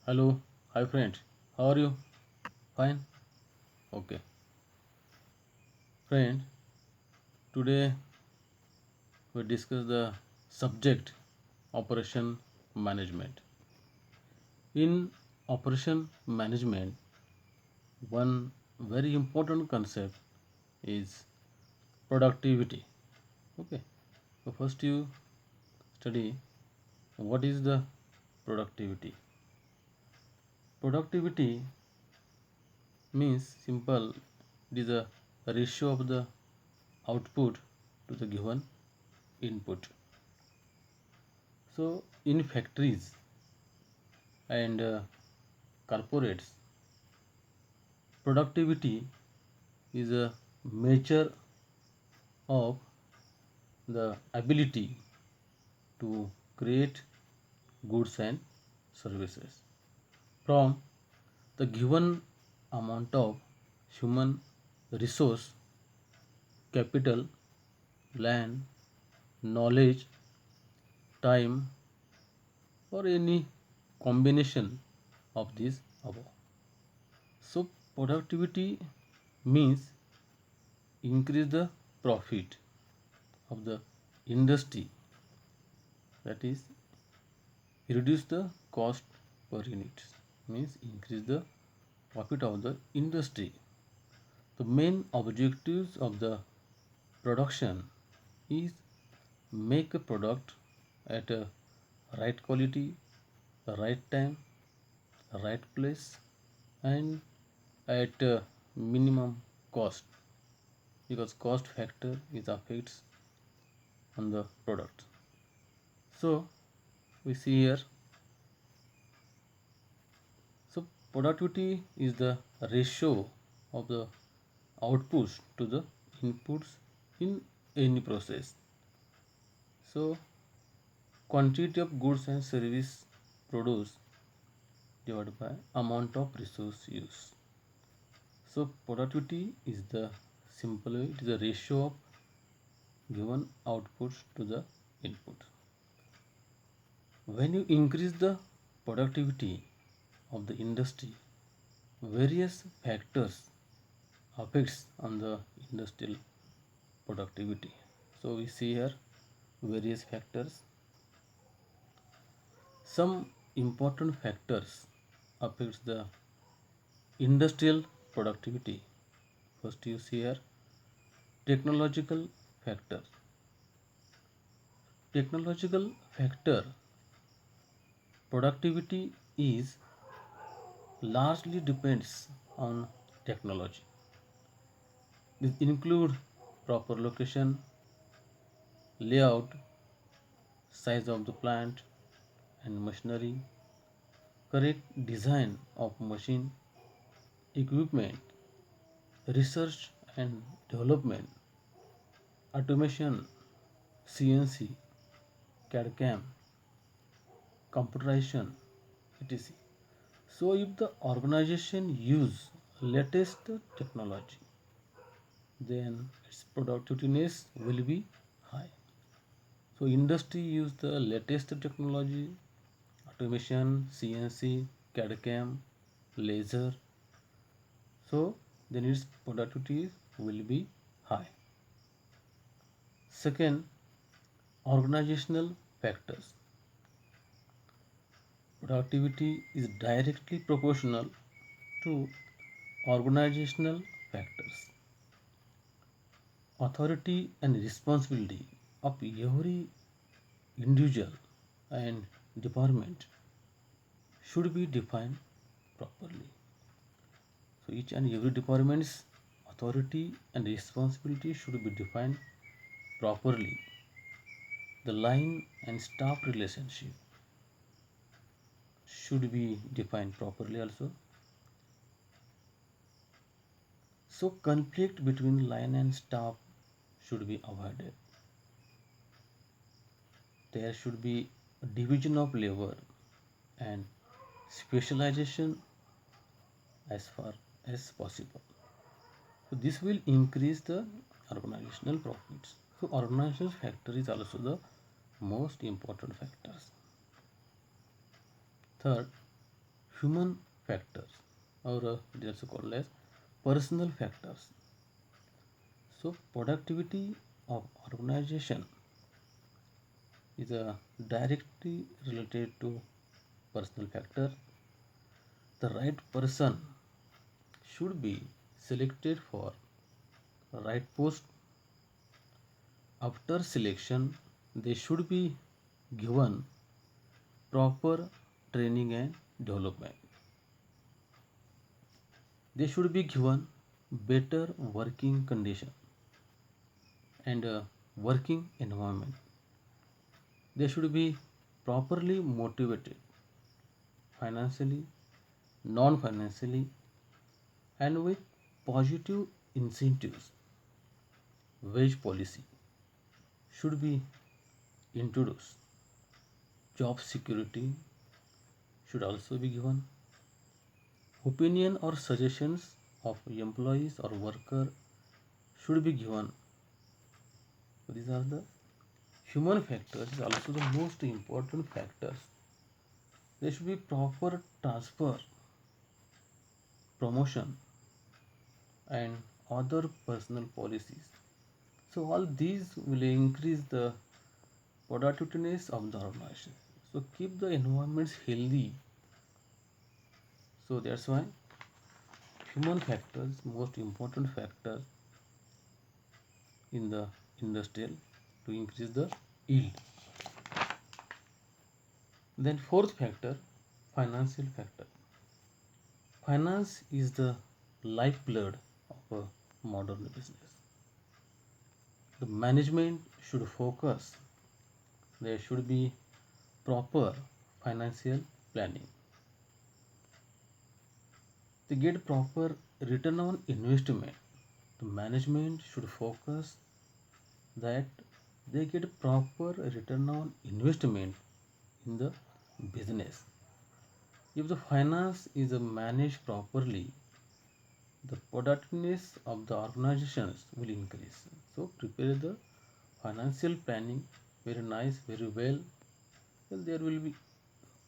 Hello, hi friend. How are you? Fine. Okay. Friend, today we discuss the subject operation management. In operation management, one very important concept is productivity. Okay. So first you study what is the productivity. Productivity means simple, it is a ratio of the output to the given input. So, in factories and corporates, productivity is a measure of the ability to create goods and services from the given amount of human resource, capital, land, knowledge, time, or any combination of these above. So, productivity means increase the profit of the industry, that is reduce the cost per unit, means increase the profit of the industry. The main objectives of the production is make a product at a right quality, the right time, the right place, and at a minimum cost, because cost factor is affects on the product. So we see here, so productivity is the ratio of the outputs to the inputs in any process. So quantity of goods and service produced divided by amount of resource use. So productivity is the simple way, it is a ratio of given outputs to the input. When you increase the productivity of the industry, various factors affects on the industrial productivity. So we see here various factors. Some important factors affects the industrial productivity. First you see here technological factor. Technological factor productivity is largely depends on technology. This include proper location, layout, size of the plant and machinery, correct design of machine, equipment, research and development, automation, CNC, CAD CAM, computerization, etc. So if the organization use latest technology, then its productiveness will be high. So industry use the latest technology, automation, CNC, CAD CAM, laser. So then its productivity will be high. Second, organizational factors. Productivity is directly proportional to organizational factors. Authority and responsibility of every individual and department should be defined properly. So each and every department's authority and responsibility should be defined properly. The line and staff relationship should be defined properly also. So conflict between line and staff should be avoided. There should be a division of labor and specialization as far as possible. So this will increase the organizational profits. So organizational factor is also the most important factors. Third, human factors, or it is also called as personal factors. So productivity of organization is directly related to personal factor. The right person should be selected for right post. After selection, they should be given proper training and development. They should be given better working condition and working environment. They should be properly motivated financially, non financially, and with positive incentives. Wage policy should be introduced. Job security should also be given. Opinion or suggestions of employees or worker should be given. These are the human factors, is also the most important factors. There should be proper transfer, promotion, and other personal policies. So all these will increase the productiveness of the organization. So keep the environments healthy. So that's why human factors most important factor in the industrial to increase the yield. Then fourth factor, financial factor. Finance is the lifeblood of a modern business. The management should focus. There should be proper financial planning. They get proper return on investment. The management should focus that they get proper return on investment in the business. If the finance is managed properly, the productiveness of the organizations will increase. So prepare the financial planning very nice, very well. Then there will be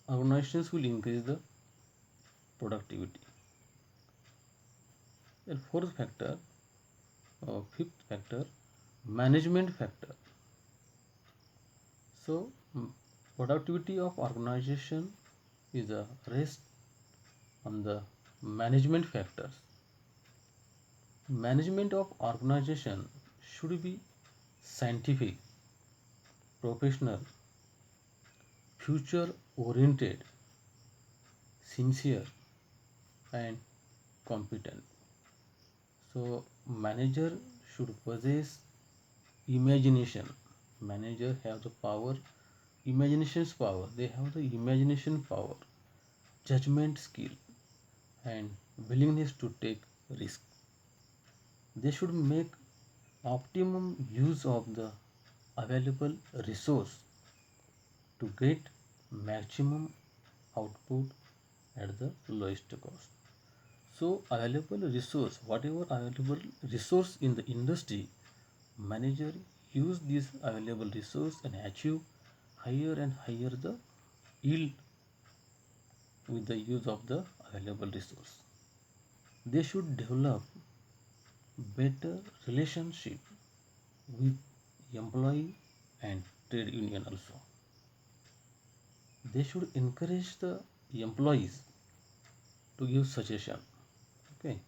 organizations will increase the productivity. And fourth factor, fifth factor, management factor. So productivity of organization is a rest on the management factors. Management of organization should be scientific, professional, future oriented, sincere, and competent. So manager should possess imagination. Manager have the power, imagination's power. They have the imagination power, judgment skill, and willingness to take risk. They should make optimum use of the available resource to get maximum output at the lowest cost. So available resource, whatever available resource in the industry, manager use this available resource and achieve higher and higher the yield with the use of the available resource. They should develop better relationship with employee and trade union also. They should encourage the employees to give suggestion. Okay.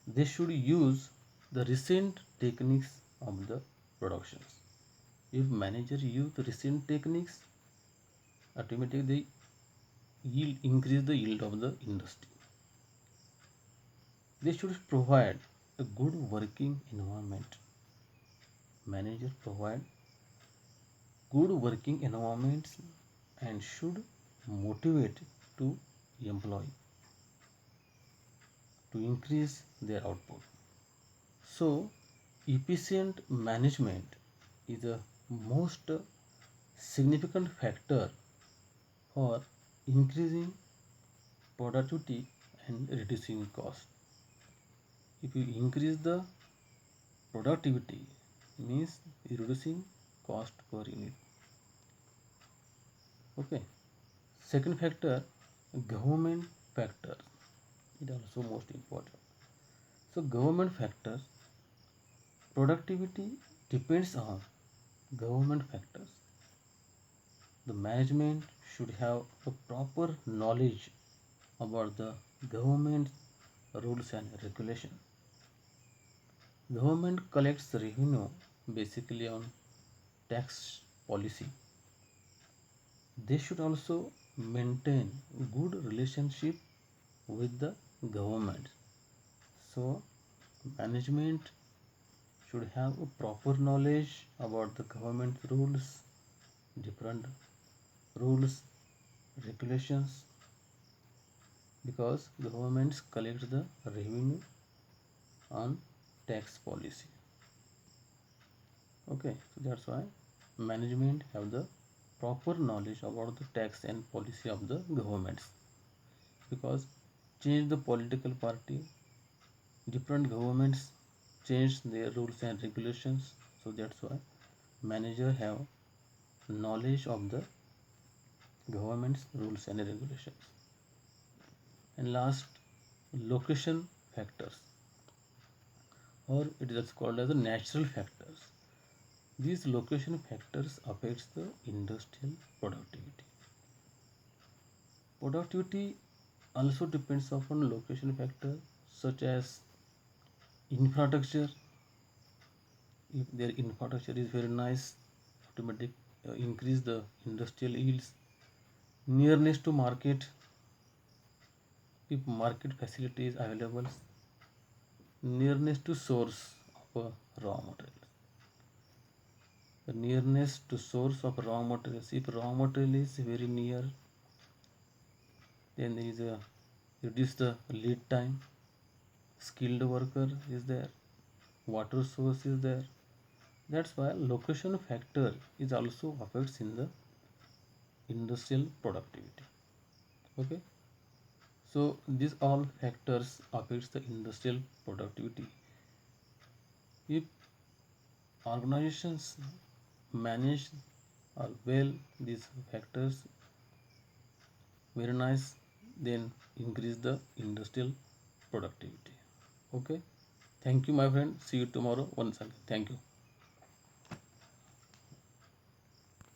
They should use the recent techniques of the productions. If manager use the recent techniques, automatically yield increase the yield of the industry. They should provide a good working environment. Manager provide good working environments and should motivate to employee to increase their output. So efficient management is the most significant factor for increasing productivity and reducing cost. If you increase the productivity, means reducing cost per unit. Okay. Second factor, government factor is also most important. So government factors, productivity depends on government factors. The management should have a proper knowledge about the government rules and regulation. Government collects revenue basically on tax policy. They should also maintain good relationship with the government. So management should have a proper knowledge about the government rules, different rules, regulations, because governments collect the revenue on tax policy. Okay, so that's why management have the proper knowledge about the tax and policy of the governments, because change the political party, different governments change their rules and regulations, so that's why manager have knowledge of the government's rules and regulations. And last, location factors, or it is also called as the natural factors. These location factors affects the industrial productivity. Productivity also depends upon location factor such as infrastructure. If their infrastructure is very nice, automatic increase the industrial yields. Nearness to market, if market facility is available. Nearness to source of raw materials. The nearness to source of raw materials. If raw material is very near, then there is a reduce the lead time. Skilled worker is there, water source is there. That's why location factor is also affects in the industrial productivity. Okay, so these all factors affects the industrial productivity. If organizations manage well these factors very nice, then increase the industrial productivity. Okay, thank you my friend, see you tomorrow once again. Thank you.